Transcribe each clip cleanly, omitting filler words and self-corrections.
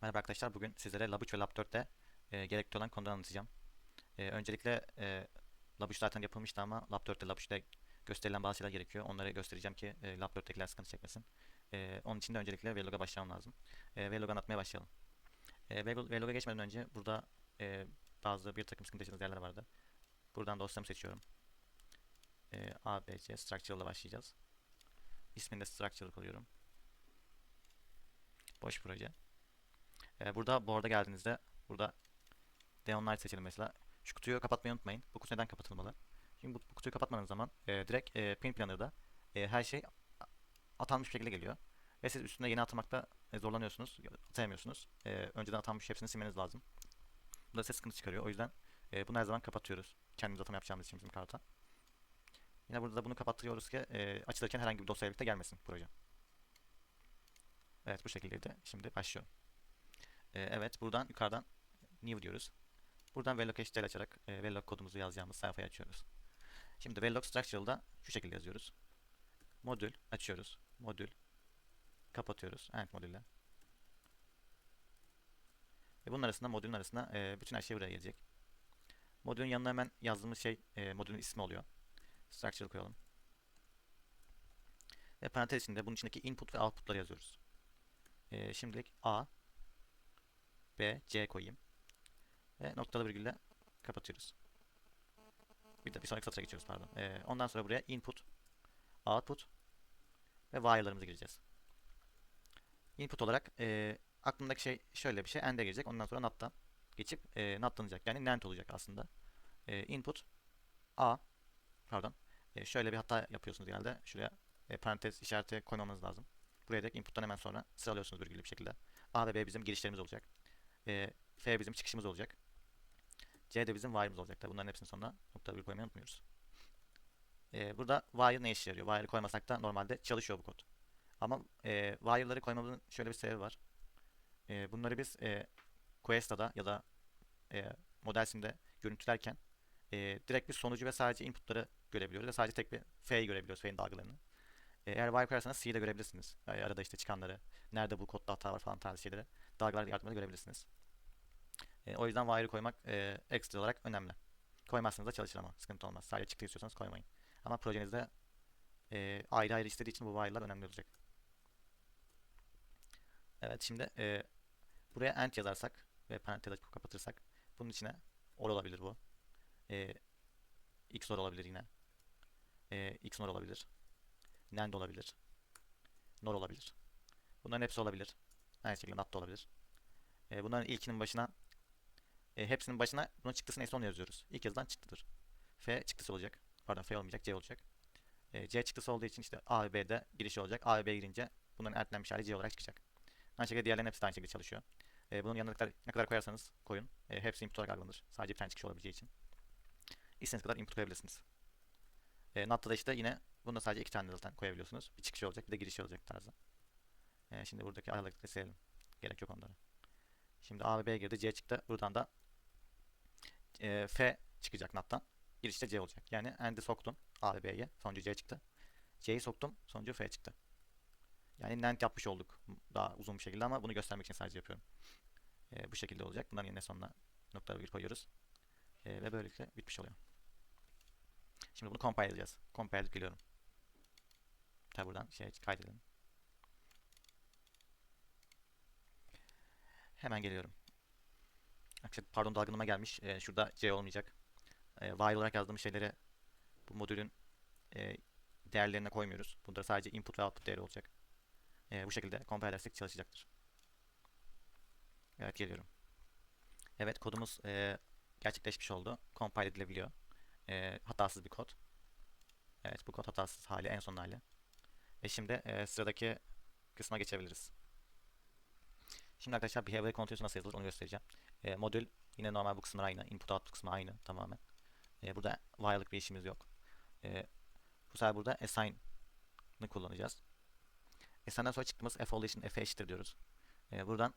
Merhaba arkadaşlar. Bugün sizlere Lab 3 ve Lab 4'te gerekli olan konuları anlatacağım. Öncelikle Lab 3 zaten yapılmıştı ama Lab 4'te Lab 3'te gösterilen bazı şeyler gerekiyor. Onları göstereceğim ki Lab 4'tekiler sıkıntı çekmesin. Onun için de öncelikle Verilog'a başlamam lazım. Verilog'u anlatmaya başlayalım. Verilog'a geçmeden önce burada e, bazı bir takım sıkıntı yaşadığımız yerler vardı. Buradan dosyamı seçiyorum. A, B, C Structural'la başlayacağız. İsmini de Structural koyuyorum. Boş proje. Burada board'a geldiğinizde burada Deonlight seçelim mesela. Şu kutuyu kapatmayı unutmayın. Bu kutu neden kapatılmalı? Şimdi bu kutuyu kapatmadığınız zaman direkt Print Planner'da her şey atanmış bir şekilde geliyor. Ve siz üstüne yeni atamakta zorlanıyorsunuz. Atayamıyorsunuz. Önceden atanmış hepsini silmeniz lazım. Bu da size sıkıntı çıkarıyor. O yüzden bunu her zaman kapatıyoruz. Kendimiz atama yapacağımız için bizim karta. Yine burada da bunu kapattırıyoruz ki açılırken herhangi bir dosyayla birlikte gelmesin proje. Evet bu şekildeydi. Şimdi başlıyorum. Evet buradan yukarıdan New diyoruz. Buradan Verilog HTML açarak Verilog kodumuzu yazacağımız sayfayı açıyoruz. Şimdi Verilog Structural'da şu şekilde yazıyoruz. Modül açıyoruz. Modül kapatıyoruz. End modülle. Ve bunun arasında modülün arasında bütün her şey buraya gelecek. Modülün yanına hemen yazdığımız şey modülün ismi oluyor. Structural koyalım. Ve parantez içinde bunun içindeki input ve output'ları yazıyoruz. Şimdilik A, B, C koyayım. Ve noktalı virgülle kapatıyoruz. Bir sonraki satıra geçiyoruz pardon. Ondan sonra buraya input, output ve wire'larımızı gireceğiz. Input olarak aklımdaki şey şöyle bir şey. End'e gelecek. Ondan sonra not'tan geçip not'lanacak. Yani NAND olacak aslında. Input A pardon. Şöyle bir hata yapıyorsunuz genelde. Şuraya parantez işareti koymamanız lazım. Buraya da input'tan hemen sonra sıralıyorsunuz virgüllü bir şekilde. A ve B bizim girişlerimiz olacak. F bizim çıkışımız olacak. C de bizim wire'ımız olacak. Tabii bunların hepsinin sonuna nokta virgül koymayı unutmuyoruz. Burada wire ne işe yarıyor? Wire'ı koymasak da normalde çalışıyor bu kod. Ama wire'ları koymamızın şöyle bir sebebi var. Bunları biz Questa'da ya da e, Modelsim'de görüntülerken direkt bir sonucu ve sadece inputları görebiliyoruz ve sadece tek bir F'yi görebiliyoruz, F'nin dalgalarını. Eğer wire koyarsanız C'yi de görebilirsiniz. Arada işte çıkanları, nerede bu kodda hata var falan tarzı şeyleri dalgalar yardımıyla görebilirsiniz. O yüzden wire'ı koymak ekstra olarak önemli. Koymazsanız da çalışır ama sıkıntı olmaz. Sadece çıktı istiyorsanız koymayın. Ama projenizde ayrı ayrı istediği için bu wire'lar önemli olacak. Evet şimdi buraya end yazarsak ve parantez açıp kapatırsak bunun içine or olabilir bu. E, XOR olabilir yine. XNOR olabilir. NAND olabilir. NOR olabilir. Bunların hepsi olabilir. Aynı şekilde NAT da olabilir. Bunların ilkinin başına hepsinin başına bunun çıktısını en son yazıyoruz. İlk yazılan çıktıdır. F çıktısı olacak. Pardon F olmayacak C olacak. C çıktısı olduğu için işte A ve B'de girişi olacak. A ve B girince bunların ertelenmiş hali C olarak çıkacak. Aynı şekilde diğerlerinin hepsi de aynı şekilde çalışıyor. Bunun yanına ne kadar koyarsanız koyun. Hepsi input olarak algılanır. Sadece bir tane çıkış olabileceği için. İstediğiniz kadar input koyabilirsiniz. NAT'ta da işte yine bunda sadece iki tane zaten koyabiliyorsunuz. Bir çıkışı olacak bir de girişi olacak tarzı. Şimdi buradaki aralıkları silelim. Gerek yok onlara. Şimdi A ve B girdi. C çıktı. Buradan da F çıkacak NAT'tan. Girişte C olacak. Yani AND'i soktum A ve B'ye. Sonucu C çıktı. C'yi soktum. Sonucu F çıktı. Yani NAND yapmış olduk. Daha uzun bir şekilde ama bunu göstermek için sadece yapıyorum. Bu şekilde olacak. Bunların yerine sonuna nokta virgül koyuyoruz. Ve böylelikle bitmiş oluyor. Şimdi bunu compile edeceğiz. Compile edip geliyorum. Tabi buradan kaydedelim. Hemen geliyorum. Pardon dalgınlığıma gelmiş. Şurada C olmayacak. While olarak yazdığımız şeyleri bu modülün e, değerlerine koymuyoruz. Bunlar sadece input ve output değeri olacak. Bu şekilde compile edersek çalışacaktır. Evet geliyorum. Evet kodumuz gerçekleşmiş oldu. Compile edilebiliyor. Hatasız bir kod. Evet bu kod hatasız hali en son hali. Ve şimdi sıradaki kısma geçebiliriz. Şimdi arkadaşlar behavior continuous nasıl yazılır onu göstereceğim. Modül yine normal bu kısımlar aynı. Input output kısmı aynı tamamen. Burada while'lık bir işimiz yok. Bu sefer burada assign'ı kullanacağız. Assign'dan sonra çıktığımız f olduğu için f'e eşittir diyoruz. Buradan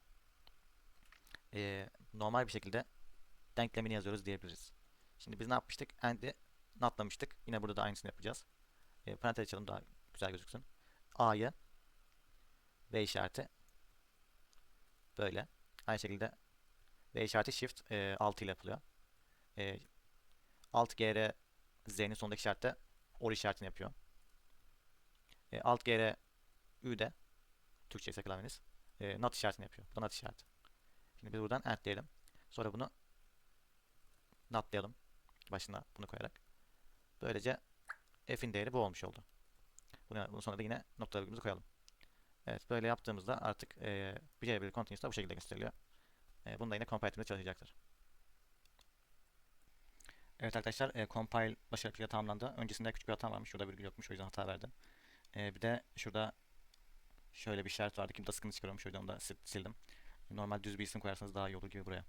normal bir şekilde denklemini yazıyoruz diyebiliriz. Şimdi biz ne yapmıştık? And'i notlamıştık. Yine burada da aynısını yapacağız. Parantez açalım daha güzel gözüksün. A'yı B işareti böyle. Aynı şekilde V işareti Shift 6 ile yapılıyor. E, Alt GR Z'nin sonundaki işarette OR işaretini yapıyor. Alt GR Ü de Türkçe ise klavyeniz NOT işaretini yapıyor. Bu da NOT işareti. Şimdi biz buradan End diyelim. Sonra bunu NOT'layalım. Başına bunu koyarak. Böylece F'in değeri bu olmuş oldu. Bunun sonra da yine nokta virgülümüzü koyalım. Evet, böyle yaptığımızda artık Behavior Continuous da bu şekilde gösteriliyor. Bunu da yine compile çalışacaktır. Evet arkadaşlar, compile başarılı bir şekilde tamamlandı. Öncesinde küçük bir hata varmış. Şurada virgül yokmuş. O yüzden hata verdi. Bir de şurada şöyle bir işaret vardı ki bu da sıkıntı çıkarıyormuş. O yüzden onu da sildim. Normal düz bir isim koyarsanız daha iyi olur gibi buraya.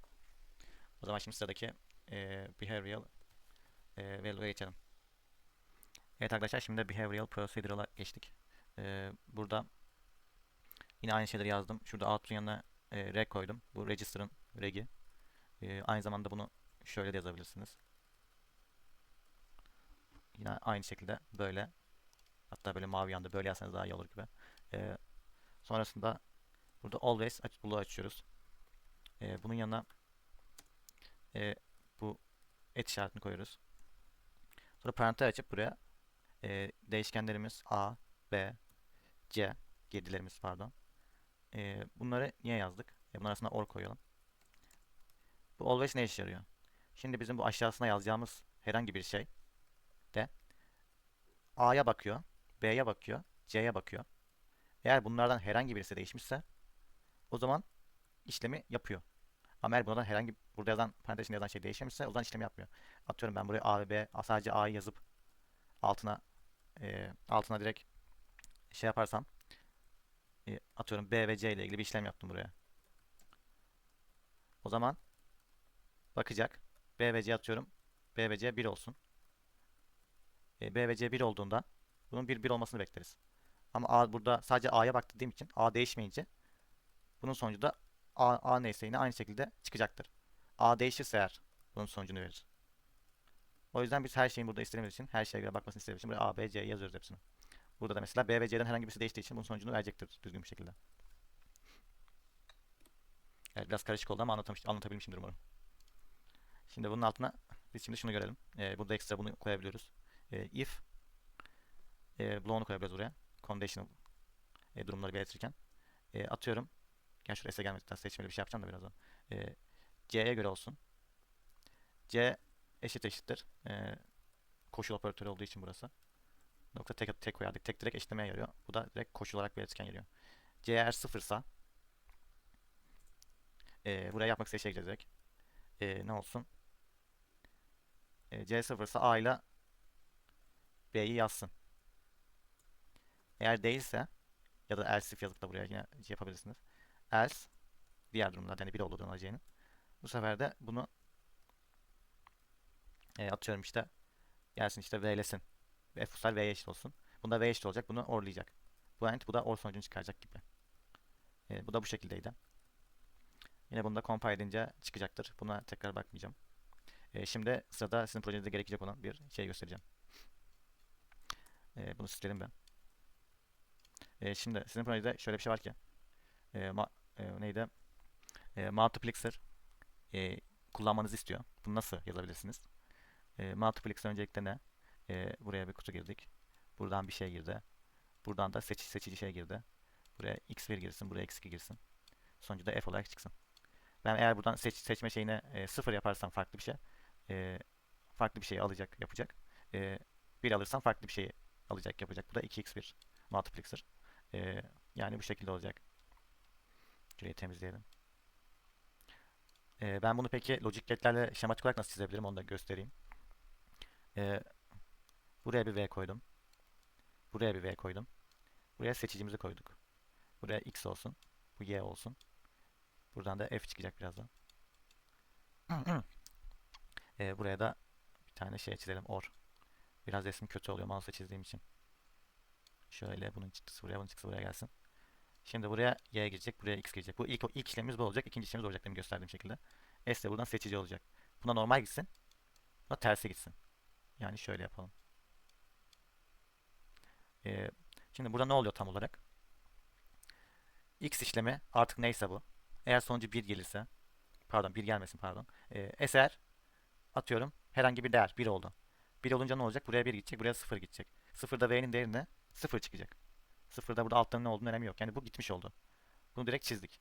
O zaman şimdi sıradaki behavioral value'ya geçelim. Evet arkadaşlar, şimdi behavioral procedural'a geçtik. Burada yine aynı şeyleri yazdım. Şurada output'un yanına reg koydum. Bu register'ın reg'i. Aynı zamanda bunu şöyle de yazabilirsiniz. Yine aynı şekilde böyle. Hatta böyle mavi yanda böyle yazsanız daha iyi olur gibi. Sonrasında burada always buluğu açıyoruz. Bunun yanına e, bu et işaretini koyuyoruz. Sonra parantez açıp buraya değişkenlerimiz A, B, C, girdilerimiz pardon. Bunları niye yazdık? Bunun arasına or koyalım. Bu always ne işe yarıyor? Şimdi bizim bu aşağısına yazacağımız herhangi bir şey de A'ya bakıyor, B'ye bakıyor, C'ye bakıyor. Eğer bunlardan herhangi birisi değişmişse o zaman işlemi yapıyor. Ama eğer bunlardan herhangi burada yazan parantez içinde yazan şey değişmemişse o zaman işlemi yapmıyor. Atıyorum ben buraya A ve B sadece A'yı yazıp altına direkt şey yaparsam atıyorum B ve C ile ilgili bir işlem yaptım buraya. O zaman bakacak. B ve C atıyorum. B ve C 1 olsun. B ve C 1 olduğunda bunun 1 olmasını bekleriz. Ama A burada sadece A'ya bak dediğim için A değişmeyince bunun sonucu da A neyse yine aynı şekilde çıkacaktır. A değişirse eğer bunun sonucunu verir. O yüzden biz her şeyin burada istediğimiz için, her şeye göre bakmasını istediğimiz için buraya A, B, C yazıyoruz hepsini. Burada da mesela B ve C'den herhangi birisi değiştiği için bunun sonucunu verecektir düzgün bir şekilde. Evet, biraz karışık oldu ama anlatabilmişimdir umarım. Şimdi bunun altına biz şimdi şunu görelim. Burada ekstra bunu koyabiliyoruz. If bloğunu koyabiliriz buraya. Conditional durumları belirtirken. Atıyorum. Gel şuraya S'e gelmedi. Seçmeli bir şey yapacağım da birazdan. C'ye göre olsun. C eşittir. Koşul operatörü olduğu için burası. Nokta tek koyardık. Tek direkt eşitlemeye yarıyor. Bu da direkt koşul olarak belirtirken geliyor. C eğer sıfırsa buraya yapmak istediği şey direkt. Ne olsun? C sıfırsa A ile B'yi yazsın. Eğer değilse ya da else if yazıp da buraya yine şey yapabilirsiniz. Else diğer durumlarda yani 1 olduğunu alacağını. Bu sefer de bunu atıyorum işte gelsin işte V'lesin. F usar V'ye eşit olsun. Bunda V eşit olacak. Bunu orlayacak. Bu end bu da or sonucunu çıkaracak gibi. Bu da bu şekildeydi. Yine bunu da compile edince çıkacaktır. Buna tekrar bakmayacağım. Şimdi sırada sizin projenizde gerekecek olan bir şey göstereceğim. Bunu silelim ben. Şimdi sizin projenizde şöyle bir şey var ki neydi? Multiplexer kullanmanızı istiyor. Bunu nasıl yazabilirsiniz? Multiplexer öncelikle ne? Buraya bir kutu girdik. Buradan bir şey girdi. Buradan da seçici şey girdi. Buraya x1 girsin, buraya x2 girsin. Sonucu da f olarak çıksın. Ben eğer buradan seçme şeyine 0 yaparsam farklı bir şey, farklı bir şey alacak, yapacak. 1 alırsam farklı bir şey alacak, yapacak. Bu da 2x1 multiplexer. Yani bu şekilde olacak. Şurayı temizleyelim. Ben bunu peki logic gate'lerle şematik olarak nasıl çizebilirim onu da göstereyim. Ee, Buraya bir V koydum. Buraya bir V koydum. Buraya seçicimizi koyduk. Buraya X olsun. Bu Y olsun. Buradan da F çıkacak birazdan. Buraya da bir tane şey çizelim. Or. Biraz resim kötü oluyor mouse'la çizdiğim için. Şöyle bunun çıktısı buraya, bunun çıktısı buraya gelsin. Şimdi buraya Y girecek, buraya X girecek. Bu ilk işlemimiz bu olacak. İkinci işlemimiz olacak benim gösterdiğim şekilde. S de buradan seçici olacak. Buna normal gitsin. Buna tersi gitsin. Yani şöyle yapalım. Şimdi burada ne oluyor tam olarak? X işlemi artık neyse bu. Eğer sonucu bir gelirse, pardon bir gelmesin pardon. Eğer atıyorum herhangi bir değer bir oldu. Bir olunca ne olacak? Buraya bir gidecek, buraya sıfır gidecek. Sıfırda V'nin değerine sıfır çıkacak. Sıfırda burada alttan ne olduğunu önemi yok. Yani bu gitmiş oldu. Bunu direkt çizdik.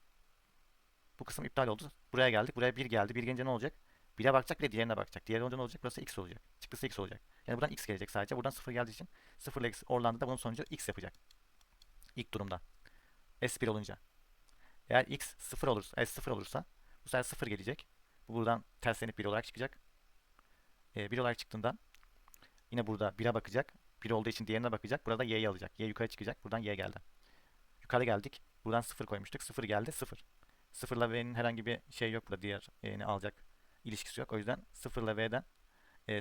Bu kısım iptal oldu. Buraya geldik. Buraya bir geldi. Bir gelince ne olacak? 1'e bakacak, bir de diğerine bakacak. Diğeri olunca ne olacak? Burası x olacak. Çıktısı x olacak. Yani buradan x gelecek sadece. Buradan sıfır geldiği için 0 ile x Orlando da bunun sonucu x yapacak. İlk durumda. S1 olunca. Eğer x 0 olursa, s 0 olursa bu sefer 0 gelecek. Bu buradan terslenip 1 olarak çıkacak. 1 olarak çıktığında yine burada 1'e bakacak. 1 olduğu için diğerine bakacak. Burada y'yi alacak. Y yukarı çıkacak. Buradan y geldi. Yukarı geldik. Buradan 0 koymuştuk. 0 geldi. 0. 0 ile v'nin herhangi bir şey yok burada. Diğer y'ni alacak ilişkisi yok. O yüzden 0 ile v'den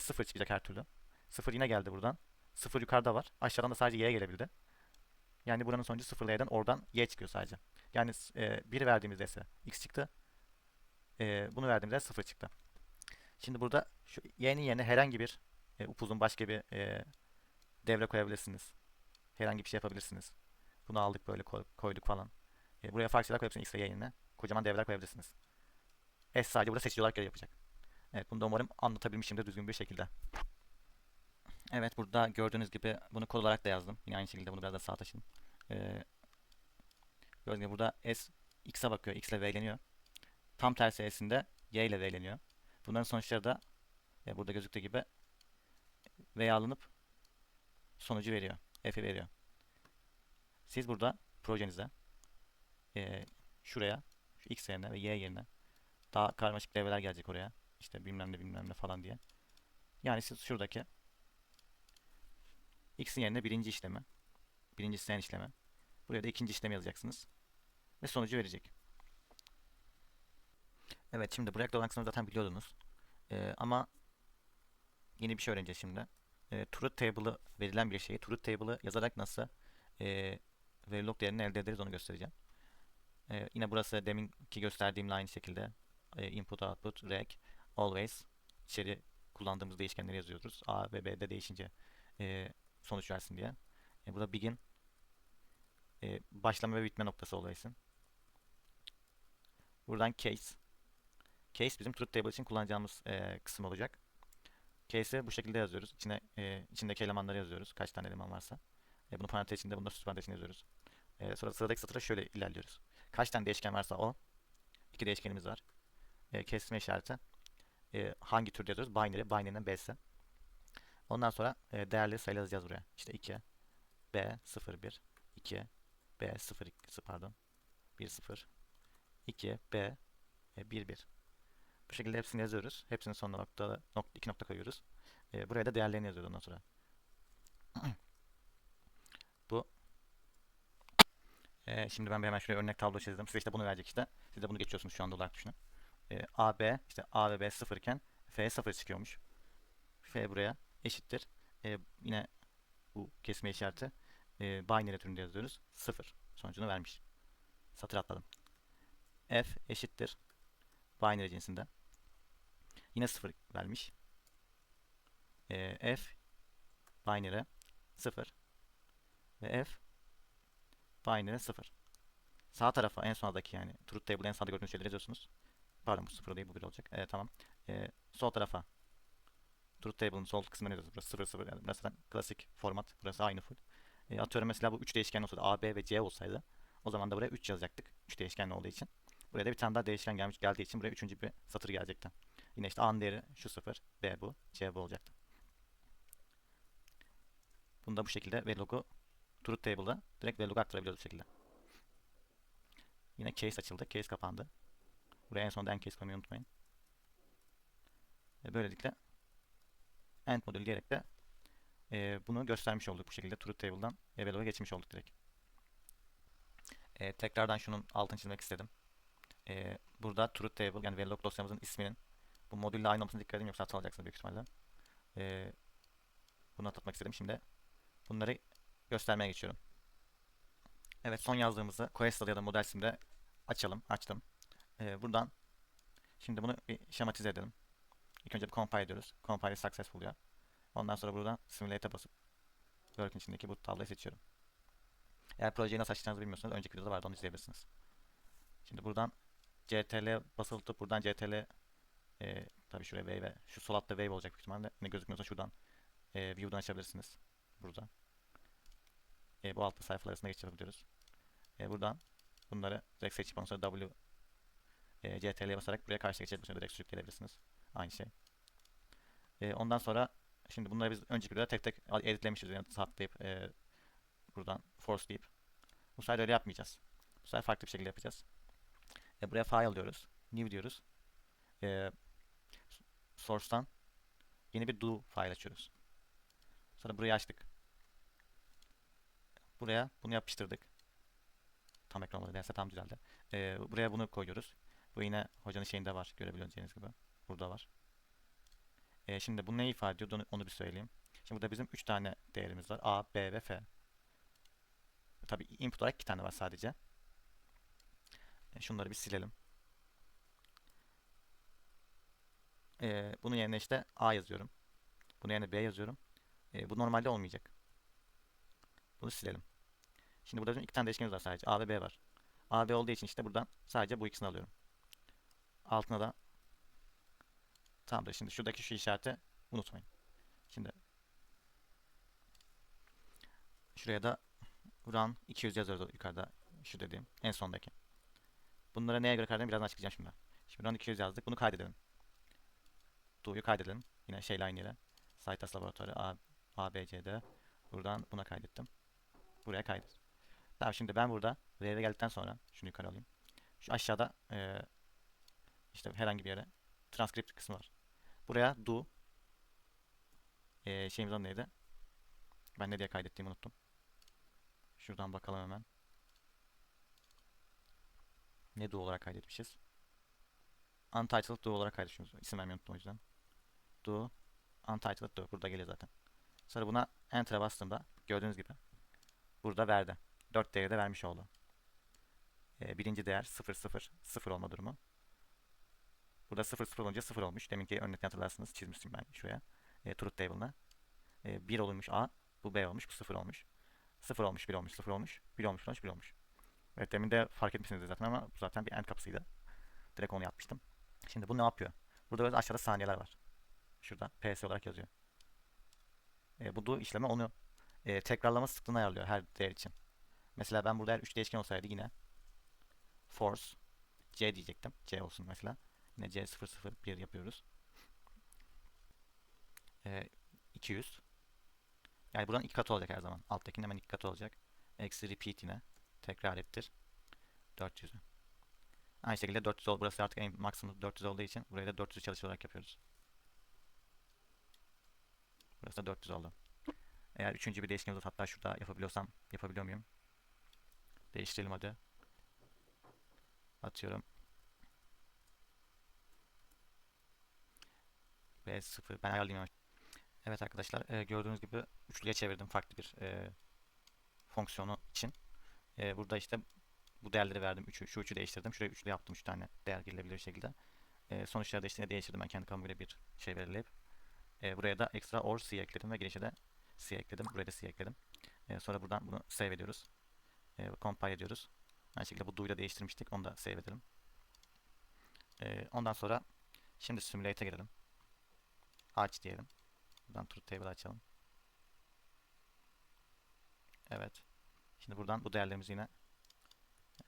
0 çıkacak her türlü. 0 yine geldi buradan. 0 yukarıda var. Aşağıdan da sadece y gelebildi. Yani buranın sonucu 0 ile y'den oradan y çıkıyor sadece. Yani 1 verdiğimizde ise x çıktı. Bunu verdiğimizde 0 çıktı. Şimdi burada şu y'nin yerine herhangi bir upuzun başka bir devre koyabilirsiniz. Herhangi bir şey yapabilirsiniz. Bunu aldık böyle koyduk falan. Buraya farklı şeyler koyabilirsiniz x ve y yerine. Kocaman devreler koyabilirsiniz. S sadece burada seçici olarak görev yapacak. Evet, bunu da umarım anlatabilmişimdir düzgün bir şekilde. Evet, burada gördüğünüz gibi bunu kod olarak da yazdım. Yine aynı şekilde bunu biraz da sağa taşıdım. Ee, Gördüğünüz gibi burada S x'e bakıyor. X ile v'leniyor. Tam tersi s'inde y ile v'leniyor. Bunların sonuçları da burada gözüktüğü gibi v'ye alınıp sonucu veriyor. F'i veriyor. Siz burada projenize şuraya şu x yerine ve y yerine daha karmaşık devreler gelecek oraya. İşte bilmem ne bilmem ne falan diye. Yani siz şuradaki x'in yerine birinci işlemi, birinci isteyen işlemi. Buraya da ikinci işlemi yazacaksınız. Ve sonucu verecek. Evet, şimdi bu reaktör olan kısmını zaten biliyordunuz. Ama yeni bir şey öğreneceğiz şimdi. Truth table'ı verilen bir şeyi truth table'ı yazarak nasıl e, verilog değerini elde ederiz onu göstereceğim. Yine burası deminki gösterdiğimle aynı şekilde input output rec always içeri kullandığımız değişkenleri yazıyoruz. A ve B'de değişince sonuç versin diye. Burada begin başlama ve bitme noktası olaysın. Buradan case. Case bizim truth table için kullanacağımız kısım olacak. Case'i bu şekilde yazıyoruz. İçindeki elemanları yazıyoruz. Kaç tane eleman varsa. Bunu parantez içinde, bunu da süs parantez içinde yazıyoruz. Sonra sıradaki satıra şöyle ilerliyoruz. Kaç tane değişken varsa o. İki değişkenimiz var. Kesme işareti. Hangi türde yazıyoruz? Binary. Binary'nin B'si. Ondan sonra değerli sayılar yazacağız buraya. İşte 2, B, 0, 1, 2, B, 0, 2, pardon. 1, 0, 2, B, 1, 1. Bu şekilde hepsini yazıyoruz. Hepsinin sonuna iki nokta koyuyoruz. Buraya da değerlerini yazıyoruz ondan sonra. Bu. Şimdi ben hemen şuraya örnek tablo çizdim. Size işte bunu verecek işte. Siz de bunu geçiyorsunuz şu anda olarak düşünün. A, B, işte A ve B 0 iken F 0 çıkıyormuş. F buraya eşittir. Yine bu kesme işareti binary türünde yazıyoruz. 0 sonucunu vermiş. Satır atladım. F eşittir. Binary cinsinde. Yine 0 vermiş. F binary 0 ve F binary 0. Sağ tarafa en sondaki yani truth table en sağda gördüğünüz şeyleri yazıyorsunuz. Pardon bu 0 değil bu 1 olacak. Tamam. Sol tarafa truth table'ın sol kısmını yazıyoruz. Burası 0 0 yani burası klasik format. Burası aynı full. Atıyorum mesela bu 3 değişken olsaydı A, B ve C olsaydı o zaman da buraya 3 yazacaktık. 3 değişkenli olduğu için. Buraya da bir tane daha değişken geldiği için buraya üçüncü bir satır gelecekti. Yine işte A'nın değeri şu 0, B bu, C bu olacaktı. Bunu da bu şekilde Verilog'u truth table'da direkt Verilog'a aktarabiliyoruz bu şekilde. Yine case açıldı. Case kapandı. Buraya en sonunda end case koymayı unutmayın. Böylelikle end modül diyerek de bunu göstermiş olduk bu şekilde. Truth table'dan Verilog'a geçmiş olduk direkt. Tekrardan şunun altını çizmek istedim. Burada truth table yani Verilog dosyamızın isminin bu modülle aynı olmasına dikkat edin yoksa hata alacaksınız büyük ihtimalle. Bunu atlatmak istedim. Şimdi bunları göstermeye geçiyorum. Evet, son yazdığımızı Coastal ya da model simde açalım. Açtım. Buradan şimdi bunu bir şematize edelim. İlk önce bir compile ediyoruz. Compile successful diyor. Ondan sonra buradan simulate'e basıp work'ün içindeki bu tabloyu seçiyorum. Eğer projeyi nasıl açacağınızı bilmiyorsanız önceki videoda vardı onu izleyebilirsiniz. Şimdi buradan CTRL basılı tutup buradan CTRL tabii şuraya wave, şu sol altta wave olacak büyük ihtimalle. Ne gözükmüyorsa şuradan view'dan açabilirsiniz. Burada. Bu altta sayfalar arasında geçiş yapabiliyoruz. Buradan bunları direkt seçip ondan sonra W CTRL'ye basarak buraya karşıya geçebilirsiniz. Direkt sürükleyebilirsiniz. Aynı şey. Ondan sonra şimdi bunları biz önceki videoda tek tek editlemişiz. Yani saplayıp buradan force deyip. Bu sefer öyle yapmayacağız. Bu sefer farklı bir şekilde yapacağız. Buraya file diyoruz. New diyoruz. E, Source'tan yeni bir do file açıyoruz. Sonra burayı açtık. Buraya bunu yapıştırdık. Tam ekran olmadı. Neyse tam düzeldi. Buraya bunu koyuyoruz. Bu yine hocanın şeyinde var. Görebileceğiniz gibi. Burada var. Şimdi bu neyi ifade ediyor onu bir söyleyeyim. Şimdi burada bizim 3 tane değerimiz var. A, B ve F. Tabi input olarak 2 tane var sadece. Şunları bir silelim. Bunun yerine işte A yazıyorum. Bunun yerine B yazıyorum. Bu normalde olmayacak. Bunu silelim. Şimdi burada bizim 2 tane değişkenimiz var sadece. A ve B var. A, B olduğu için işte buradan sadece bu ikisini alıyorum. Altına da tamamdır. Şimdi şuradaki şu işareti unutmayın. Şimdi şuraya da run 200 yazıyoruz yukarıda. Şu dediğim en sondaki. Bunlara neye göre kaydedeyim birazdan açıklayacağım şimdi. Şimdi run 200 yazdık. Bunu kaydedelim. Do'yu kaydedelim. Yine şeyle aynı yere. Cytas laboratuvarı A, B, C'de. Buradan buna kaydettim. Buraya kaydet. Tamam şimdi ben burada V'ye geldikten sonra şunu yukarı alayım. Şu aşağıda işte herhangi bir yere transkript kısmı var. Buraya do şeyimiz adı neydi? Ben ne diye kaydettiğimi unuttum. Şuradan bakalım hemen. Ne do olarak kaydetmişiz? Untitled do olarak kaydetmişiz. İsim vermeyi unuttum o yüzden. Do Untitled do. Burada geliyor zaten. Sonra buna Enter'a bastığımda gördüğünüz gibi burada verdi. 4 değeri de vermiş oldu. Birinci değer 0 0 0 olma durumu. Burada 0 0 olunca 0 olmuş. Deminki örnekten hatırlarsınız. Çizmiştim ben şuraya. Truth table'ına. 1 olmuş A. Bu B olmuş. Bu 0 olmuş. 0 olmuş, 1 olmuş, 0 olmuş, 1 olmuş, 1 olmuş. Evet demin de fark etmişsiniz zaten ama bu zaten bir end kapısıydı. Direkt onu yapmıştım. Şimdi bu ne yapıyor? Burada böyle aşağıda saniyeler var. Şurada PS olarak yazıyor. Bu do işlemi onu tekrarlama sıklığını ayarlıyor her değer için. Mesela ben burada eğer 3 değişken olsaydı yine force C diyecektim. C olsun mesela. Yine C001 yapıyoruz. 200. Yani buradan 2 katı olacak her zaman. Alttakinin hemen 2 katı olacak. Eksi repeat yine. Tekrar ettir. 400'ü. Aynı şekilde 400 oldu. Burası artık en maksimum 400 olduğu için burayı da 400 çalışır olarak yapıyoruz. Burası da 400 oldu. Eğer üçüncü bir değişkenimiz hatta şurada yapabiliyorsam yapabiliyor muyum? Değiştirelim hadi. Atıyorum. V0. Ben ayarlayayım. Evet arkadaşlar gördüğünüz gibi üçlüye çevirdim farklı bir fonksiyonu için. Burada işte bu değerleri verdim. Şu üçü değiştirdim. Şuraya üçlü yaptım. 3 tane değer girilebilir şekilde. Sonuçlarda işte değiştirdim ben kendi kafama göre bir şey belirleyip. Buraya da extra or C ekledim ve girişe de C ekledim. Buraya da C ekledim. Sonra buradan bunu save ediyoruz. Compile ediyoruz. Aynı şekilde bu do'yu da değiştirmiştik. Onu da save edelim. Ondan sonra şimdi simulate'e girelim. Aç diyelim. Buradan truth table açalım. Evet. Şimdi buradan bu değerlerimizi yine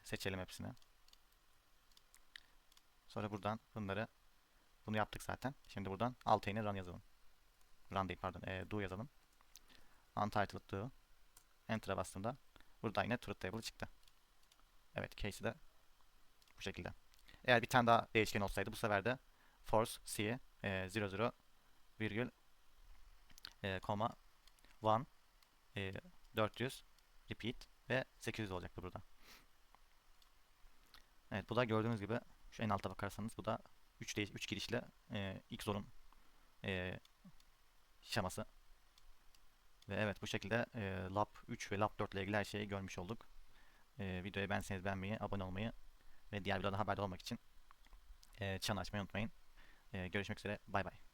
seçelim hepsini. Sonra buradan bunu yaptık zaten. Şimdi buradan alta yine run yazalım. Run değil pardon. Do yazalım. Untitled do. Enter'a bastığımda burada yine truth table çıktı. Evet case'i de bu şekilde. Eğer bir tane daha değişken olsaydı bu sefer de force c 00 virgül koma 1 400 repeat ve 800 olacaktı burada. Evet bu da gördüğünüz gibi şu en alta bakarsanız bu da 3 girişli ilk zorun şeması. Ve evet bu şekilde Lab 3 ve Lab 4 ile ilgili her şeyi görmüş olduk. Videoyu beğenmeyi, abone olmayı ve diğer videoda haberdar olmak için çan açmayı unutmayın. Görüşmek üzere. Bay bay.